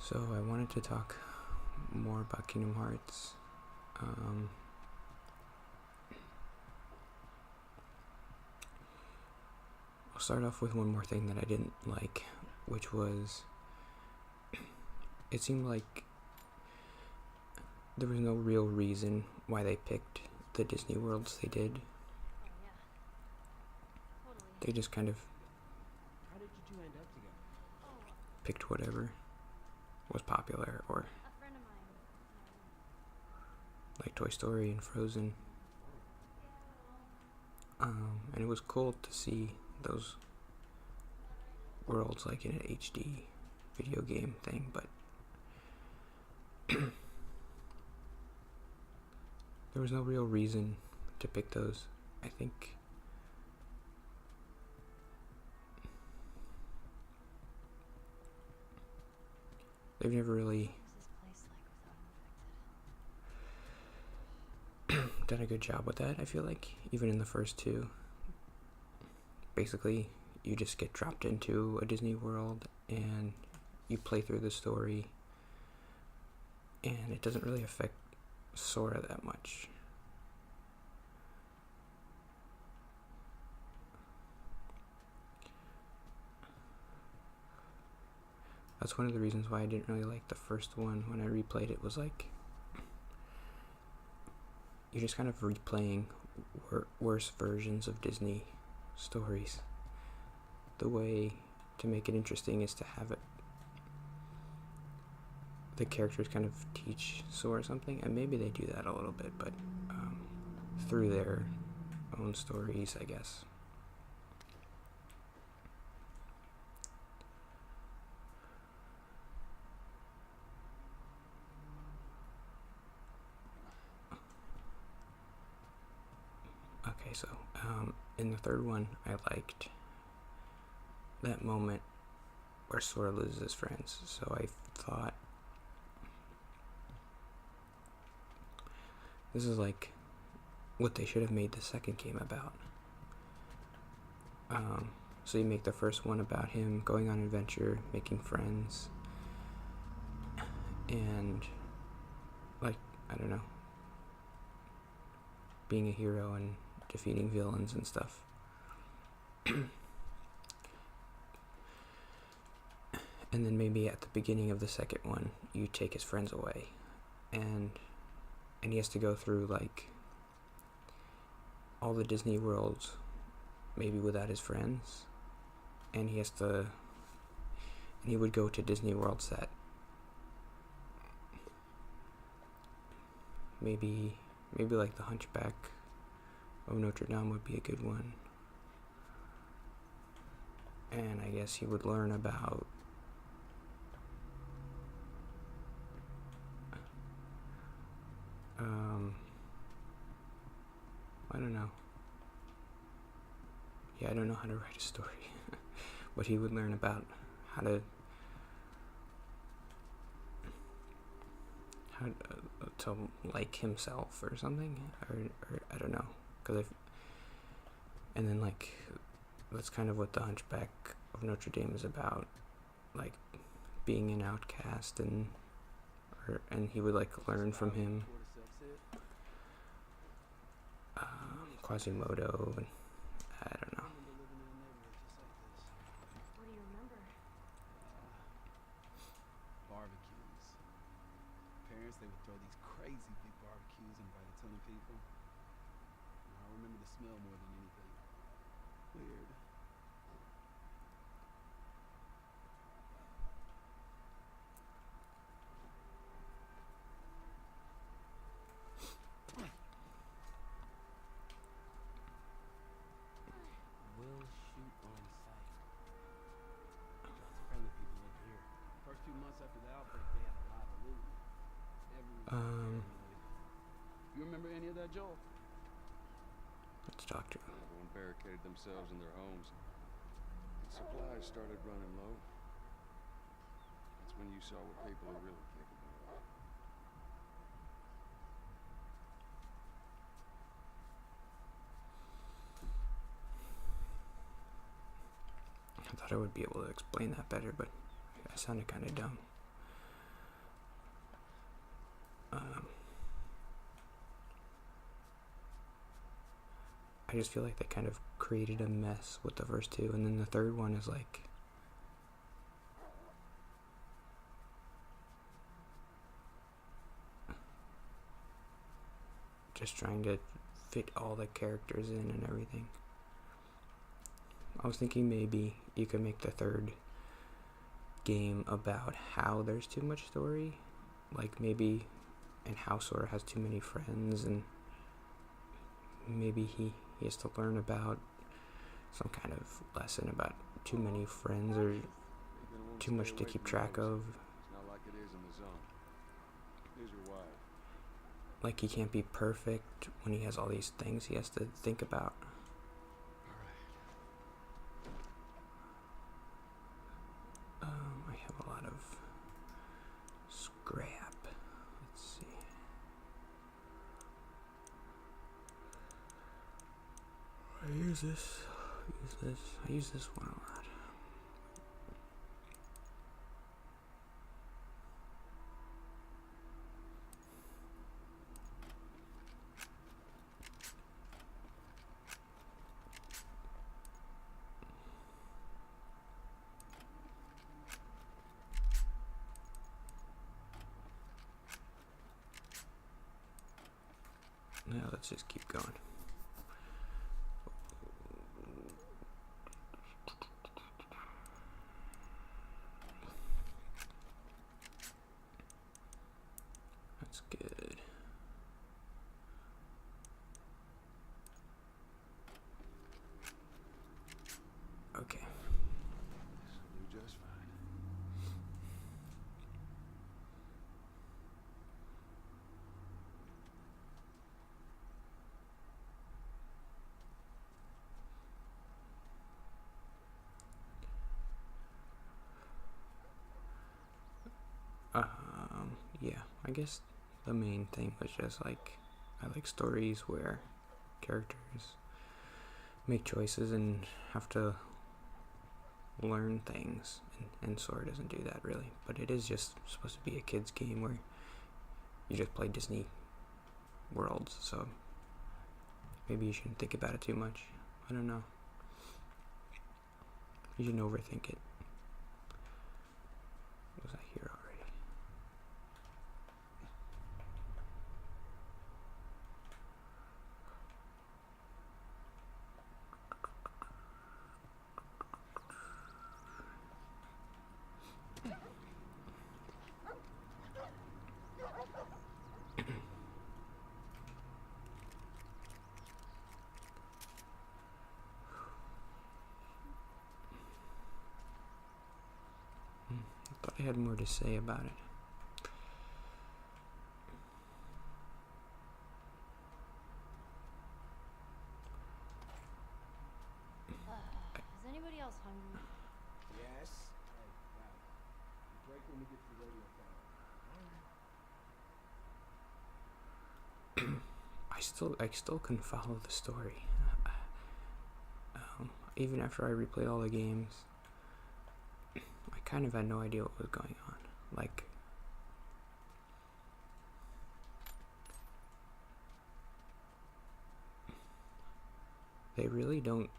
So I wanted to talk more about Kingdom Hearts. I'll start off with one more thing that I didn't like, which was it seemed like there was no real reason why they picked the Disney worlds they did. They just kind of How did you two end up together? picked whatever was popular, or like Toy Story and Frozen. And it was cool to see those worlds like in an HD video game thing, but there was no real reason to pick those. I think they've never really done a good job with that. I feel like even in the first two, basically you just get dropped into a Disney world and you play through the story, and it doesn't really affect Sora that much. That's one of the reasons why I didn't really like the first one when I replayed it, was like you're just kind of replaying worse versions of Disney stories. The way to make it interesting is to have the characters kind of teach Sora something, and maybe they do that a little bit, but through their own stories, I guess. Okay, so in the third one, I liked that moment where Sora loses his friends. So I thought this is like what they should have made the second game about. So you make the first one about him going on an adventure, making friends, and like, I don't know, being a hero and defeating villains and stuff. And then maybe at the beginning of the second one, you take his friends away, and he has to go through like all the Disney worlds, maybe without his friends, and he would go to Disney worlds that maybe like the Hunchback of Notre Dame would be a good one. And I guess he would learn about I don't know. Yeah, I don't know how to write a story. But he would learn about how to like himself or something, or I don't know, and then like that's kind of what the Hunchback of Notre Dame is about, like being an outcast, and he would like learn from him, Quasimodo, and I don't know. What do you remember? Barbecues. Parents, they would throw these crazy big barbecues and invite a ton of people. I remember the smell more than anything. Weird. Will shoot on sight. Lots of friendly people over here. First few months after the outbreak, they had a lot of loot. Everyone was paranoid. You remember any of that, Joel? Let's talk to him. Everyone barricaded themselves in their homes. Supplies started running low. That's when you saw what people are really capable of. I thought I would be able to explain that better, but I sounded kind of dumb. I just feel like they kind of created a mess with the first two, and then the third one is like just trying to fit all the characters in and everything. I was thinking maybe you could make the third game about how there's too much story, like maybe and how Sora has too many friends, and maybe he has to learn about some kind of lesson about too many friends or too much to keep track of. It's not like it is in the zone. Here's your wife. Like he can't be perfect when he has all these things he has to think about. I have a lot of scrap. Let's see. I use this one a lot. Now let's just keep going. That's good. Okay. This'll do just fine. Yeah, I guess the main thing was just like, I like stories where characters make choices and have to learn things, and Sora doesn't do that really, but it is just supposed to be a kid's game where you just play Disney worlds, so maybe you shouldn't think about it too much. I don't know. You shouldn't overthink it. Was I here already? Thought I had more to say about it. Is anybody else hungry? Yes. Hey, guys. Break when we get to the radio tower. I still couldn't follow the story. Even after I replayed all the games, I kind of had no idea what was going on. Like, they really don't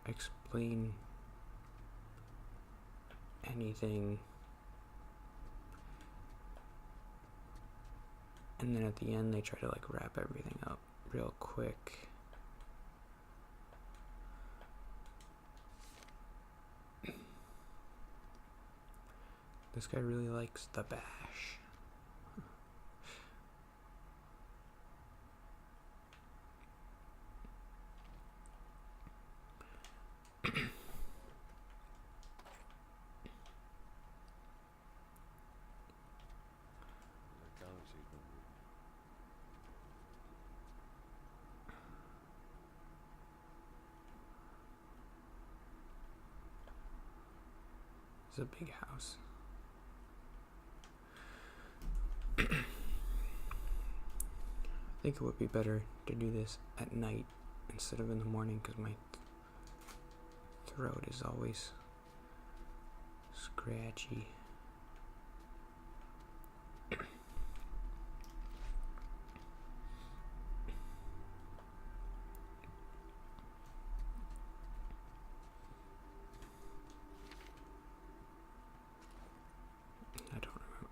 explain anything, and then at the end they try to like wrap everything up real quick. This guy really likes the bash. That galaxy's been weird. It's a big house. I think it would be better to do this at night instead of in the morning because my throat is always scratchy.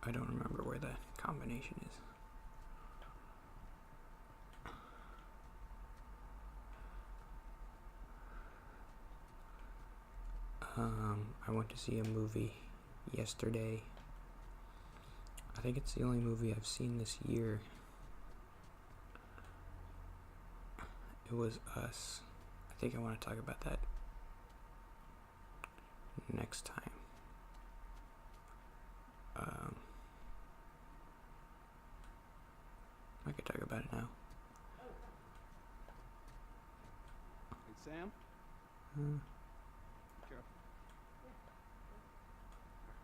I don't remember where the combination is. I went to see a movie yesterday. I think it's the only movie I've seen this year. It was Us. I think I want to talk about that next time. I could talk about it now. Hey, Sam? Uh, Be careful.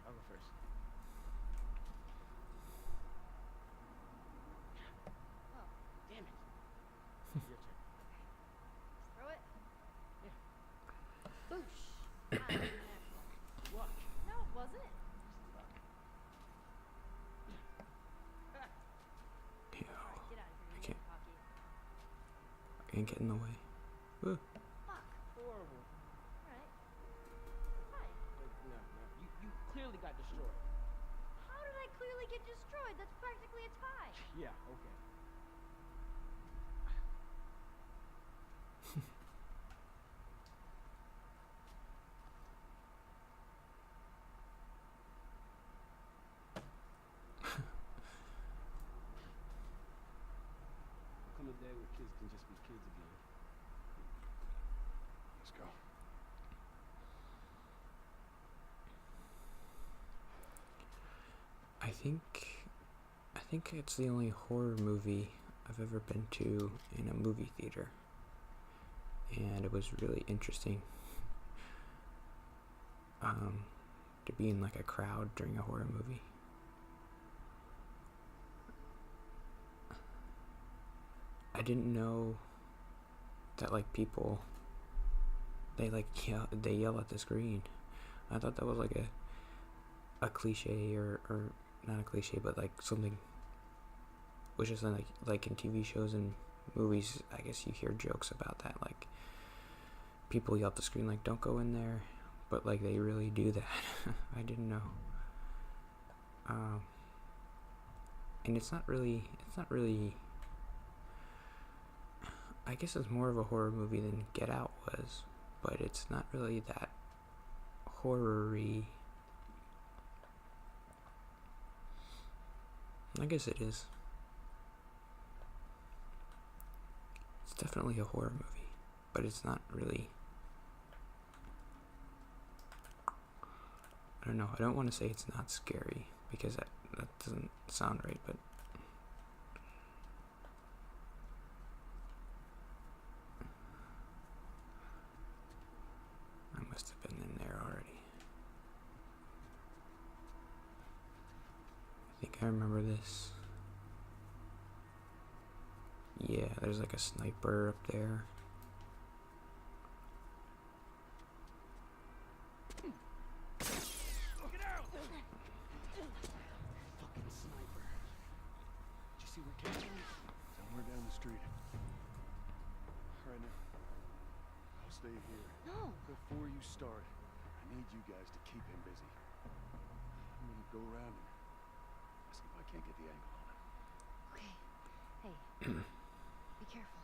I'll go first. Oh, Damn it. Your turn. throw it. Yeah. Boosh. Ah, Luck. no, it wasn't. Luck. Ew, Alright, get out of here. I You're can't. getting cocky. I can't get in the way. Woo. Fuck. Horrible. Alright. Hi. No. You clearly got destroyed. How did I clearly get destroyed? That's practically a tie. Yeah, okay. Come a day where kids can just be kids again. Let's go. I think it's the only horror movie I've ever been to in a movie theater. And it was really interesting. To be in like a crowd during a horror movie. I didn't know that like people they yell at the screen. I thought that was like a cliche or not a cliche, but like something which is like in TV shows and movies. I guess you hear jokes about that, like people yell at the screen like don't go in there, but like they really do that. I didn't know. And it's not really I guess it's more of a horror movie than Get Out was, but it's not really that horror-y. I guess it is. It's definitely a horror movie, but it's not really. I don't know. I don't want to say it's not scary because that doesn't sound right, but I must have been in there already. I think I remember this. Yeah, there's like a sniper up there. Look it out! Fucking sniper. Did you see where it came from? Somewhere down the street. Right now. I'll stay here. No. Before you start, I need you guys to keep him busy. I'm gonna go around and see if I can't get the angle on him. Okay. Hey. Be careful.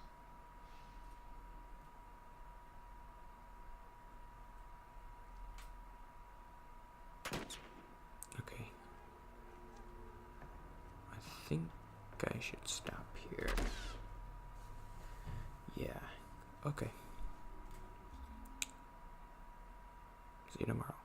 Okay. I think I should stop here. Yeah. Okay. See you tomorrow.